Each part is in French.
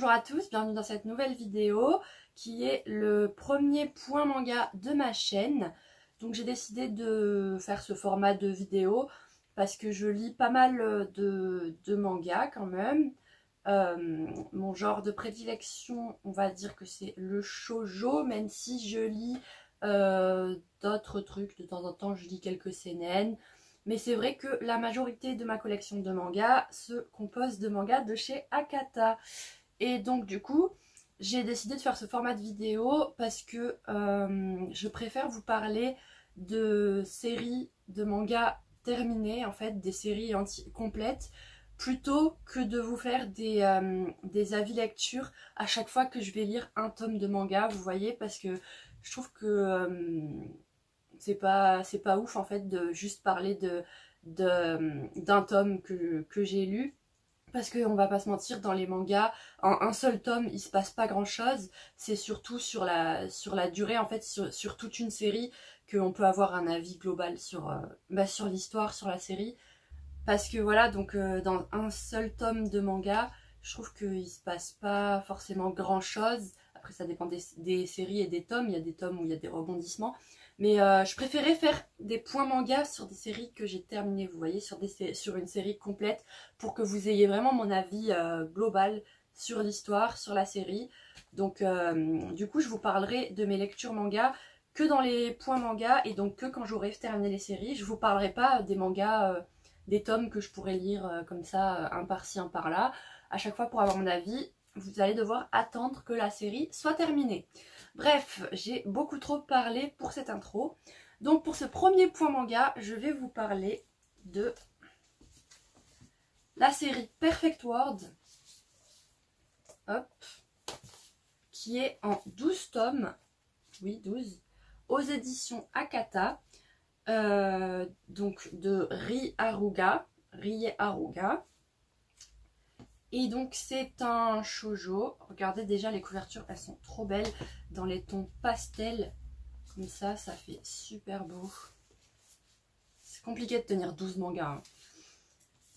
bonjour à tous, bienvenue dans cette nouvelle vidéo qui est le premier point manga de ma chaîne. Donc j'ai décidé de faire ce format de vidéo parce que je lis pas mal de mangas quand même. Mon genre de prédilection, on va dire que c'est le shoujo, même si je lis d'autres trucs. De temps en temps je lis quelques seinen. Mais c'est vrai que la majorité de ma collection de mangas se compose de mangas de chez Akata. Et donc du coup, j'ai décidé de faire ce format de vidéo parce que je préfère vous parler de séries de mangas terminées, en fait, des séries complètes, plutôt que de vous faire des avis lecture à chaque fois que je vais lire un tome de manga, vous voyez, parce que je trouve que c'est pas ouf en fait de juste parler d'un tome que j'ai lu. Parce qu'on va pas se mentir, dans les mangas, en un seul tome, il se passe pas grand chose. C'est surtout sur la durée, en fait, sur toute une série, qu'on peut avoir un avis global sur l'histoire, sur la série. Parce que voilà, donc dans un seul tome de manga, je trouve qu'il se passe pas forcément grand chose. Après, ça dépend des séries et des tomes. Il y a des tomes où il y a des rebondissements. Mais je préférais faire des points manga sur des séries que j'ai terminées, vous voyez, sur une série complète, pour que vous ayez vraiment mon avis global sur l'histoire, sur la série. Donc du coup, je vous parlerai de mes lectures manga que dans les points manga, et donc que quand j'aurai terminé les séries. Je vous parlerai pas des mangas, des tomes que je pourrais lire comme ça, un par-ci, un par-là. À chaque fois, pour avoir mon avis, vous allez devoir attendre que la série soit terminée. Bref, j'ai beaucoup trop parlé pour cette intro. Donc pour ce premier point manga, je vais vous parler de la série Perfect World, hop, qui est en 12 tomes, oui 12, aux éditions Akata, donc de Rie Haruga. Et donc c'est un shoujo. Regardez déjà les couvertures, elles sont trop belles dans les tons pastels. Comme ça fait super beau. C'est compliqué de tenir 12 mangas. Hein.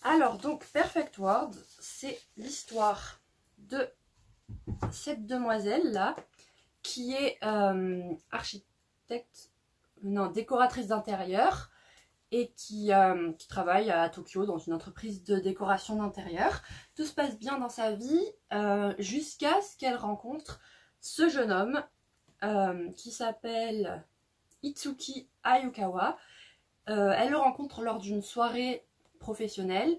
Alors donc Perfect World, c'est l'histoire de cette demoiselle là qui est décoratrice d'intérieur. Et qui travaille à Tokyo dans une entreprise de décoration d'intérieur. Tout se passe bien dans sa vie jusqu'à ce qu'elle rencontre ce jeune homme qui s'appelle Itsuki Ayukawa. Elle le rencontre lors d'une soirée professionnelle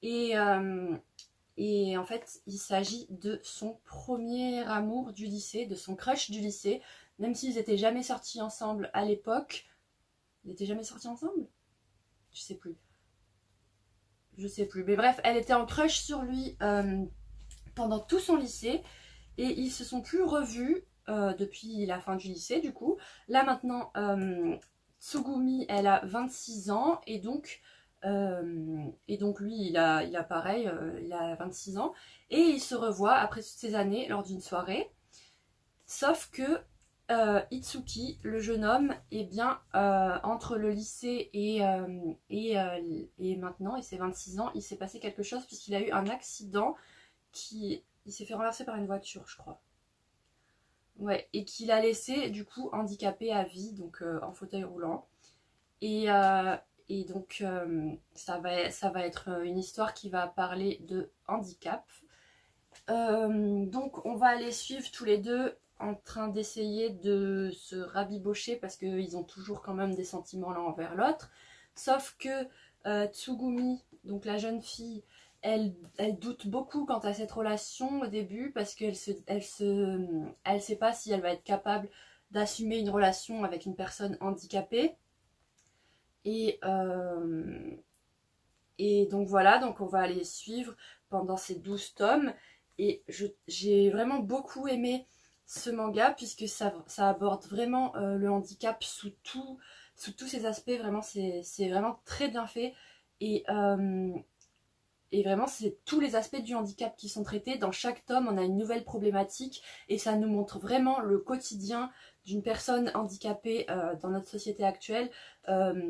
et en fait il s'agit de son premier amour du lycée, de son crush du lycée, même s'ils n'étaient jamais sortis ensemble à l'époque. Ils n'étaient jamais sortis ensemble ? Je sais plus. Mais bref, elle était en crush sur lui pendant tout son lycée. Et ils se sont plus revus depuis la fin du lycée du coup. Là maintenant, Tsugumi, elle a 26 ans. Et donc lui, il a pareil, il a 26 ans. Et ils se revoient après toutes ces années lors d'une soirée. Sauf que Itsuki, le jeune homme, est bien entre le lycée et maintenant, et ses 26 ans, il s'est passé quelque chose puisqu'il a eu un accident il s'est fait renverser par une voiture, je crois. Ouais, et qu'il a laissé du coup handicapé à vie, donc en fauteuil roulant. Et donc ça va être une histoire qui va parler de handicap. Donc on va aller suivre tous les deux en train d'essayer de se rabibocher parce qu'ils ont toujours quand même des sentiments l'un envers l'autre. Sauf que Tsugumi, donc la jeune fille, elle doute beaucoup quant à cette relation au début parce qu'elle sait pas si elle va être capable d'assumer une relation avec une personne handicapée. Et donc voilà, donc on va aller suivre pendant ces 12 tomes. Et j'ai vraiment beaucoup aimé ce manga puisque ça aborde vraiment le handicap sous tous ses aspects. Vraiment, c'est vraiment très bien fait. Et Et vraiment, c'est tous les aspects du handicap qui sont traités. Dans chaque tome, on a une nouvelle problématique et ça nous montre vraiment le quotidien d'une personne handicapée dans notre société actuelle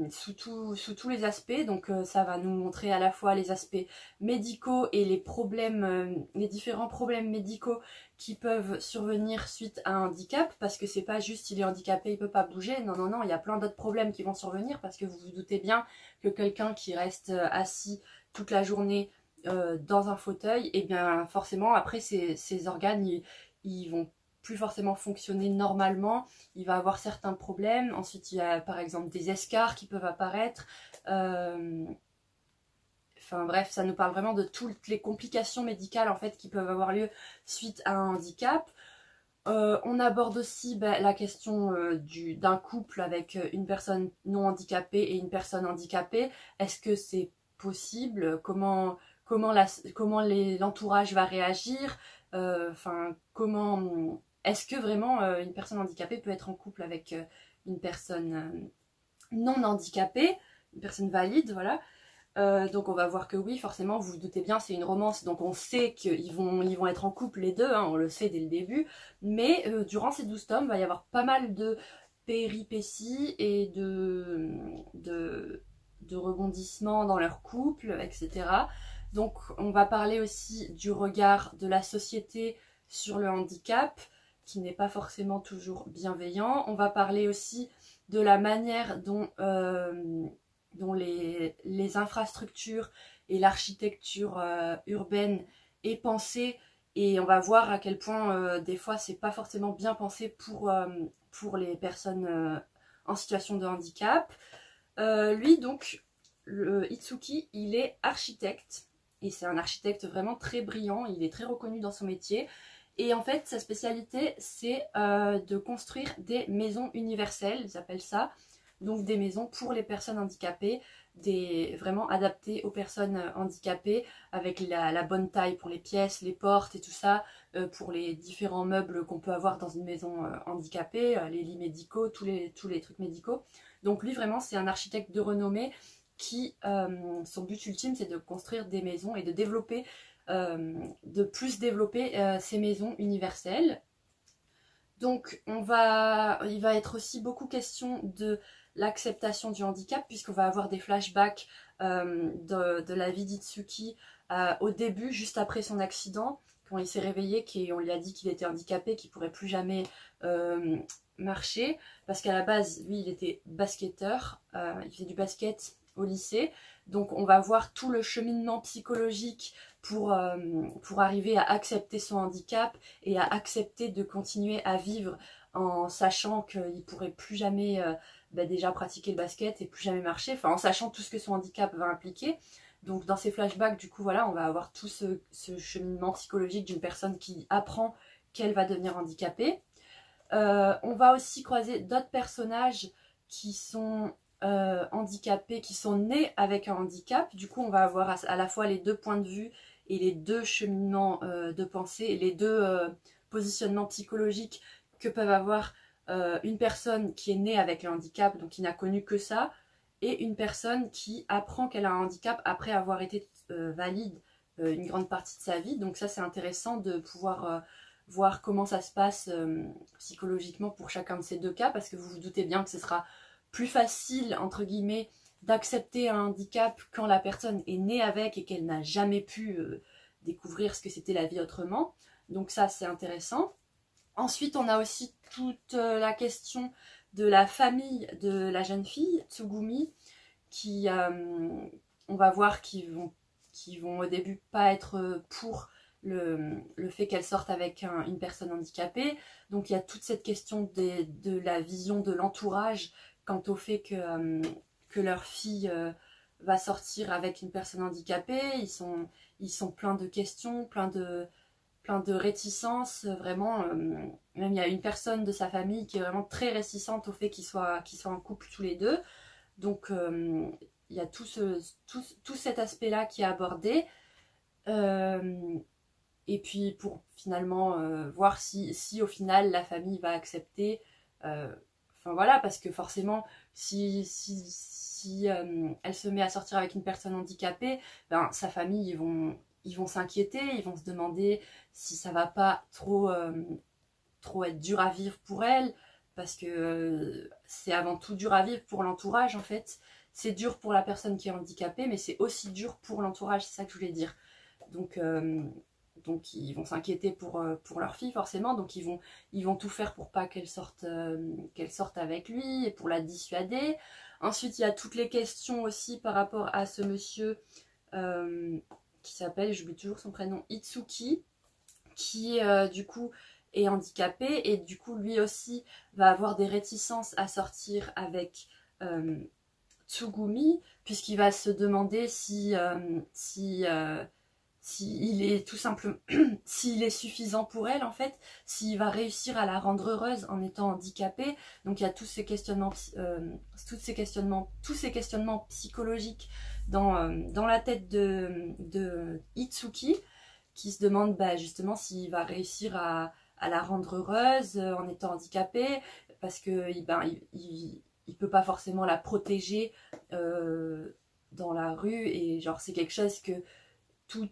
sous tous les aspects. Donc ça va nous montrer à la fois les aspects médicaux et les problèmes, les différents problèmes médicaux qui peuvent survenir suite à un handicap, parce que c'est pas juste il est handicapé, il peut pas bouger. Non, non, non, il y a plein d'autres problèmes qui vont survenir, parce que vous vous doutez bien que quelqu'un qui reste assis toute la journée dans un fauteuil, et bien forcément après ses organes ils vont plus forcément fonctionner normalement, il va avoir certains problèmes. Ensuite il y a par exemple des escarres qui peuvent apparaître, enfin bref, ça nous parle vraiment de toutes les complications médicales en fait qui peuvent avoir lieu suite à un handicap. On aborde aussi la question d'un couple avec une personne non handicapée et une personne handicapée. Est-ce que c'est possible? Comment l'entourage va réagir? Enfin, est-ce que vraiment une personne handicapée peut être en couple avec une personne non handicapée, une personne valide, voilà. Donc on va voir que oui, forcément, vous vous doutez bien, c'est une romance, donc on sait qu'ils vont être en couple les deux, hein, on le sait dès le début, mais durant ces 12 tomes, il va y avoir pas mal de péripéties et de rebondissements dans leur couple, etc. Donc on va parler aussi du regard de la société sur le handicap, qui n'est pas forcément toujours bienveillant. On va parler aussi de la manière dont les infrastructures et l'architecture urbaine est pensée, et on va voir à quel point des fois c'est pas forcément bien pensé pour les personnes en situation de handicap. Lui donc, le Itsuki, il est architecte et c'est un architecte vraiment très brillant, il est très reconnu dans son métier. Et en fait, sa spécialité, c'est de construire des maisons universelles, ils appellent ça. Donc des maisons pour les personnes handicapées, vraiment adaptées aux personnes handicapées, avec la bonne taille pour les pièces, les portes et tout ça, pour les différents meubles qu'on peut avoir dans une maison handicapée, les lits médicaux, tous les trucs médicaux. Donc lui vraiment c'est un architecte de renommée qui, son but ultime c'est de construire des maisons et de développer, de plus développer ces maisons universelles. Donc il va être aussi beaucoup question de l'acceptation du handicap, puisqu'on va avoir des flashbacks de la vie d'Itsuki au début, juste après son accident, quand il s'est réveillé, qu'on lui a dit qu'il était handicapé, qu'il ne pourrait plus jamais marcher, parce qu'à la base, lui, il était basketteur, il faisait du basket au lycée, donc on va voir tout le cheminement psychologique pour arriver à accepter son handicap et à accepter de continuer à vivre en sachant qu'il ne pourrait plus jamais déjà pratiquer le basket et plus jamais marcher, enfin en sachant tout ce que son handicap va impliquer. Donc dans ces flashbacks, du coup voilà, on va avoir tout ce cheminement psychologique d'une personne qui apprend qu'elle va devenir handicapée. On va aussi croiser d'autres personnages qui sont handicapés, qui sont nés avec un handicap. Du coup on va avoir à la fois les deux points de vue et les deux cheminements de pensée, et les deux positionnements psychologiques que peuvent avoir une personne qui est née avec le handicap, donc qui n'a connu que ça, et une personne qui apprend qu'elle a un handicap après avoir été valide une grande partie de sa vie. Donc ça c'est intéressant de pouvoir voir comment ça se passe psychologiquement pour chacun de ces deux cas, parce que vous vous doutez bien que ce sera plus facile, entre guillemets, d'accepter un handicap quand la personne est née avec et qu'elle n'a jamais pu découvrir ce que c'était la vie autrement. Donc ça c'est intéressant. Ensuite on a aussi toute la question de la famille de la jeune fille, Tsugumi, qui on va voir qui vont au début pas être pour le fait qu'elle sorte avec une personne handicapée. Donc il y a toute cette question de la vision de l'entourage quant au fait que leur fille va sortir avec une personne handicapée. Ils sont pleins de questions, plein de réticences, vraiment. Même il y a une personne de sa famille qui est vraiment très réticente au fait qu'ils soient en couple tous les deux. Donc il y a tout cet aspect-là qui est abordé. Et puis pour finalement voir si au final la famille va accepter. Enfin voilà, parce que forcément, si si elle se met à sortir avec une personne handicapée, ben, sa famille, ils vont s'inquiéter, ils vont se demander si ça va pas trop être dur à vivre pour elle, parce que c'est avant tout dur à vivre pour l'entourage en fait. C'est dur pour la personne qui est handicapée, mais c'est aussi dur pour l'entourage, c'est ça que je voulais dire. Donc ils vont s'inquiéter pour leur fille forcément, donc ils vont tout faire pour pas qu'elle sorte avec lui et pour la dissuader. Ensuite il y a toutes les questions aussi par rapport à ce monsieur qui s'appelle, j'oublie toujours son prénom, Itsuki, qui du coup est handicapé et du coup lui aussi va avoir des réticences à sortir avec Tsugumi, puisqu'il va se demander si il est tout simplement s'il est suffisant pour elle en fait, s'il va réussir à la rendre heureuse en étant handicapé. Donc il y a tous ces questionnements psychologiques dans la tête de Itsuki, qui se demande bah, justement s'il va réussir à la rendre heureuse en étant handicapé, parce que il peut pas forcément la protéger dans la rue, et genre c'est quelque chose que tout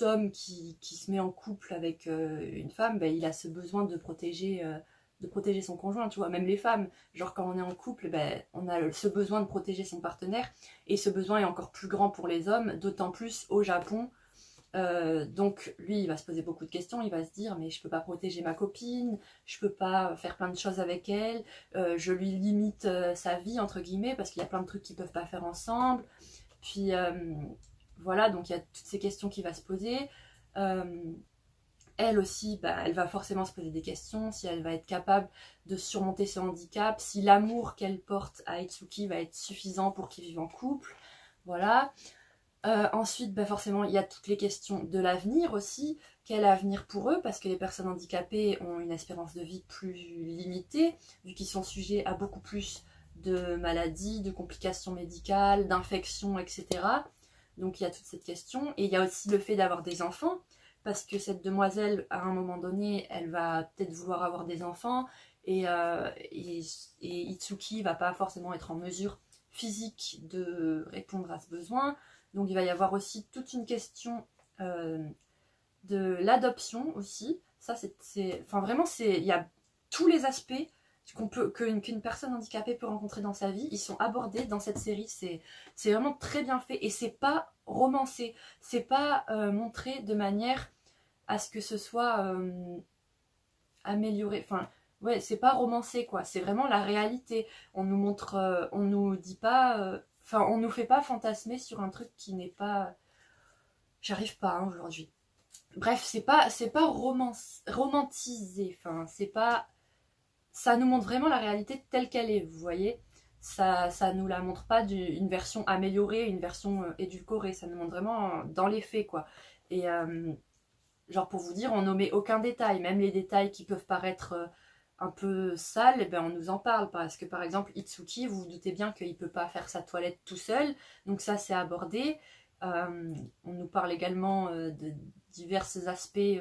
homme qui se met en couple avec une femme, bah, il a ce besoin de protéger son conjoint, tu vois. Même les femmes, genre quand on est en couple, bah, on a ce besoin de protéger son partenaire, et ce besoin est encore plus grand pour les hommes, d'autant plus au Japon. Donc lui il va se poser beaucoup de questions, il va se dire mais je peux pas protéger ma copine, je peux pas faire plein de choses avec elle, je lui limite sa vie entre guillemets parce qu'il y a plein de trucs qu'ils peuvent pas faire ensemble. Puis voilà, donc il y a toutes ces questions qui va se poser. Elle aussi, bah, elle va forcément se poser des questions, si elle va être capable de surmonter ce handicap, si l'amour qu'elle porte à Itsuki va être suffisant pour qu'ils vivent en couple. Voilà. Ensuite, bah forcément, il y a toutes les questions de l'avenir aussi. Quel avenir pour eux? Parce que les personnes handicapées ont une espérance de vie plus limitée, vu qu'ils sont sujets à beaucoup plus de maladies, de complications médicales, d'infections, etc. Donc il y a toute cette question. Et il y a aussi le fait d'avoir des enfants, parce que cette demoiselle, à un moment donné, elle va peut-être vouloir avoir des enfants, et Itsuki va pas forcément être en mesure physique de répondre à ce besoin. Donc il va y avoir aussi toute une question de l'adoption aussi. Ça enfin vraiment il y a tous les aspects qu'une personne handicapée peut rencontrer dans sa vie. Ils sont abordés dans cette série. C'est vraiment très bien fait et c'est pas romancé. C'est pas montré de manière à ce que ce soit amélioré. Enfin ouais, c'est pas romancé quoi. C'est vraiment la réalité. On nous montre, on nous dit pas. Enfin, on nous fait pas fantasmer sur un truc qui n'est pas... J'arrive pas hein, aujourd'hui. Bref, c'est pas romantisé. Enfin, c'est pas... Ça nous montre vraiment la réalité telle qu'elle est, vous voyez. Ça nous la montre pas une version améliorée, une version édulcorée. Ça nous montre vraiment dans les faits, quoi. Et genre, pour vous dire, on n'omet aucun détail. Même les détails qui peuvent paraître... un peu sale, eh ben on nous en parle, parce que par exemple Itsuki, vous vous doutez bien qu'il ne peut pas faire sa toilette tout seul, donc ça c'est abordé. On nous parle également de divers aspects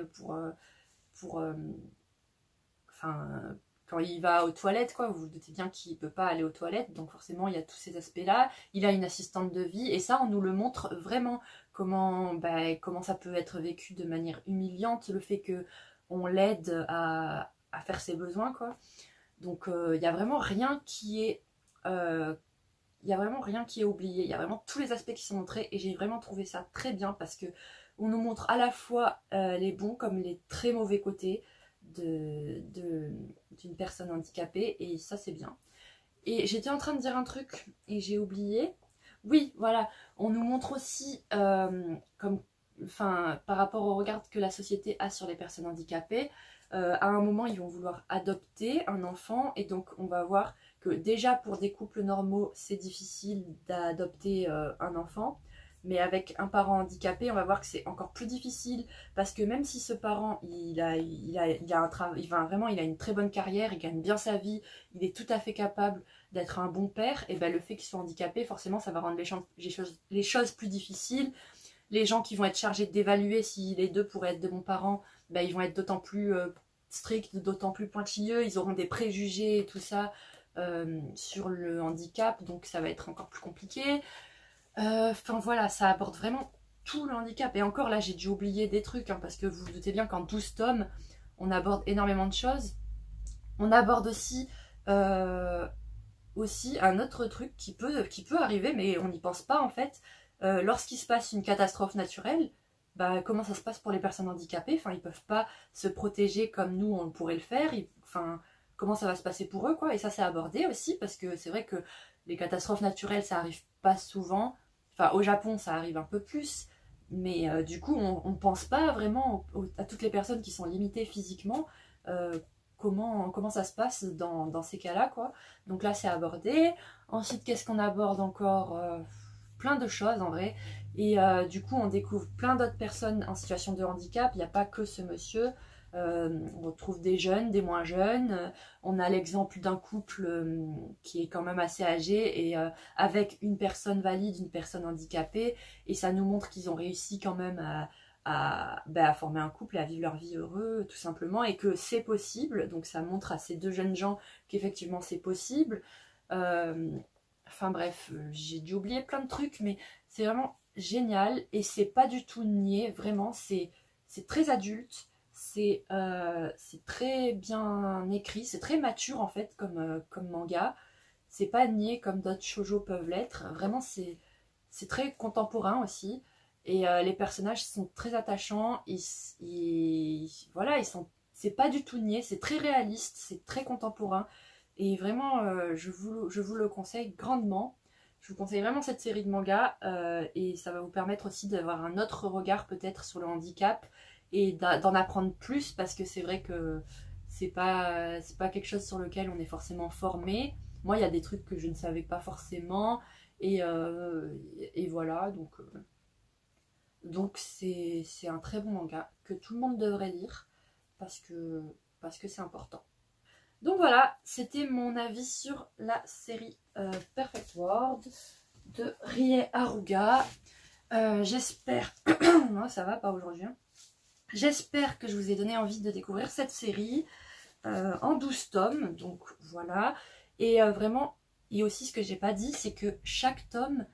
enfin, quand il va aux toilettes, quoi, vous vous doutez bien qu'il ne peut pas aller aux toilettes, donc forcément il y a tous ces aspects-là. Il a une assistante de vie, et ça on nous le montre vraiment, comment ça peut être vécu de manière humiliante, le fait qu'on l'aide à faire ses besoins, quoi. Donc il n'y a vraiment rien qui est oublié. Il y a vraiment tous les aspects qui sont montrés, et j'ai vraiment trouvé ça très bien, parce que on nous montre à la fois les bons comme les très mauvais côtés d'une personne handicapée, et ça c'est bien. Et j'étais en train de dire un truc et j'ai oublié. Oui, voilà, on nous montre aussi par rapport au regard que la société a sur les personnes handicapées. À un moment ils vont vouloir adopter un enfant, et donc on va voir que déjà pour des couples normaux c'est difficile d'adopter un enfant, mais avec un parent handicapé on va voir que c'est encore plus difficile, parce que même si ce parent il a un travail, vraiment il a une très bonne carrière, il gagne bien sa vie, il est tout à fait capable d'être un bon père, et ben le fait qu'il soit handicapé, forcément ça va rendre les choses plus difficiles. Les gens qui vont être chargés d'évaluer si les deux pourraient être de bons parents, ben, ils vont être d'autant plus stricts, d'autant plus pointilleux, ils auront des préjugés et tout ça. sur le handicap, donc ça va être encore plus compliqué. Enfin voilà, ça aborde vraiment tout le handicap. Et encore là, j'ai dû oublier des trucs, hein, parce que vous vous doutez bien qu'en 12 tomes, on aborde énormément de choses. On aborde aussi un autre truc qui peut arriver, mais on n'y pense pas en fait. Lorsqu'il se passe une catastrophe naturelle, bah, comment ça se passe pour les personnes handicapées? Enfin, ils peuvent pas se protéger comme nous on pourrait le faire. Enfin, comment ça va se passer pour eux, quoi? Et ça, c'est abordé aussi, parce que c'est vrai que les catastrophes naturelles, ça arrive pas souvent. Enfin, au Japon, ça arrive un peu plus. Mais du coup, on pense pas vraiment à toutes les personnes qui sont limitées physiquement. Comment ça se passe dans ces cas-là, quoi. Donc là, c'est abordé. Ensuite, qu'est-ce qu'on aborde encore? Plein de choses, en vrai. Et du coup, on découvre plein d'autres personnes en situation de handicap. Il n'y a pas que ce monsieur. On retrouve des jeunes, des moins jeunes. On a l'exemple d'un couple qui est quand même assez âgé et avec une personne valide, une personne handicapée. Et ça nous montre qu'ils ont réussi quand même à former un couple et à vivre leur vie heureux, tout simplement. Et que c'est possible. Donc ça montre à ces deux jeunes gens qu'effectivement c'est possible. Enfin bref, j'ai dû oublier plein de trucs, mais c'est vraiment génial. Et c'est pas du tout niais, vraiment. C'est très adulte. C'est très bien écrit, c'est très mature en fait comme manga. C'est pas niais comme d'autres shoujo peuvent l'être. Vraiment, c'est très contemporain aussi. Et les personnages sont très attachants. Voilà, c'est pas du tout niais, c'est très réaliste, c'est très contemporain. Et vraiment, je vous le conseille grandement. Je vous conseille vraiment cette série de mangas et ça va vous permettre aussi d'avoir un autre regard peut-être sur le handicap et d'en apprendre plus parce que c'est vrai que c'est pas quelque chose sur lequel on est forcément formé. Moi, il y a des trucs que je ne savais pas forcément et voilà, donc c'est un très bon manga que tout le monde devrait lire parce que c'est important. Donc voilà, c'était mon avis sur la série Perfect World de Rie Haruga. J'espère... non, ça va pas aujourd'hui. Hein. J'espère que je vous ai donné envie de découvrir cette série en 12 tomes. Donc voilà. Et vraiment, et aussi ce que j'ai pas dit, c'est que chaque tome,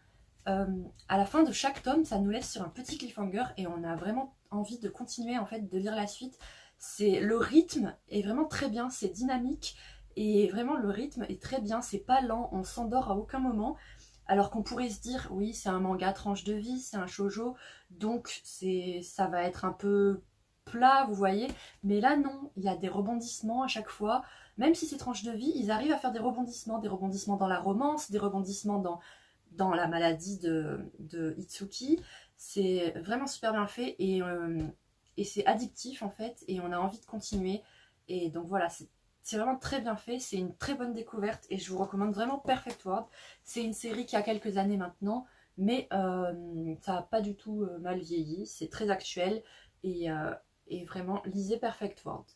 à la fin de chaque tome, ça nous laisse sur un petit cliffhanger et on a vraiment envie de continuer en fait, de lire la suite. Le rythme est vraiment très bien, c'est dynamique et vraiment le rythme est très bien, c'est pas lent, on s'endort à aucun moment. Alors qu'on pourrait se dire, oui, c'est un manga tranche de vie, c'est un shoujo, donc ça va être un peu plat, vous voyez. Mais là, non, il y a des rebondissements à chaque fois. Même si c'est tranche de vie, ils arrivent à faire des rebondissements dans la romance, des rebondissements dans la maladie de Itsuki. C'est vraiment super bien fait et c'est addictif en fait et on a envie de continuer. Et donc voilà, c'est vraiment très bien fait, c'est une très bonne découverte et je vous recommande vraiment Perfect World. C'est une série qui a quelques années maintenant, mais ça n'a pas du tout mal vieilli, c'est très actuel et vraiment lisez Perfect World.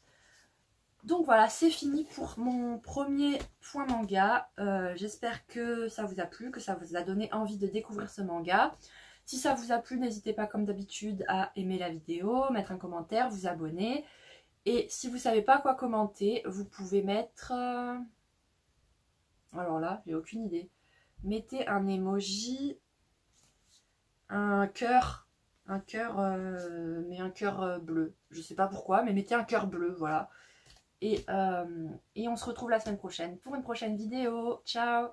Donc voilà, c'est fini pour mon premier point manga. J'espère que ça vous a plu, que ça vous a donné envie de découvrir ce manga. Si ça vous a plu, n'hésitez pas comme d'habitude à aimer la vidéo, mettre un commentaire, vous abonner. Et si vous ne savez pas quoi commenter, vous pouvez mettre... Alors là, j'ai aucune idée. Mettez un emoji, un cœur, mais un cœur bleu. Je sais pas pourquoi, mais mettez un cœur bleu, voilà. Et on se retrouve la semaine prochaine pour une prochaine vidéo. Ciao!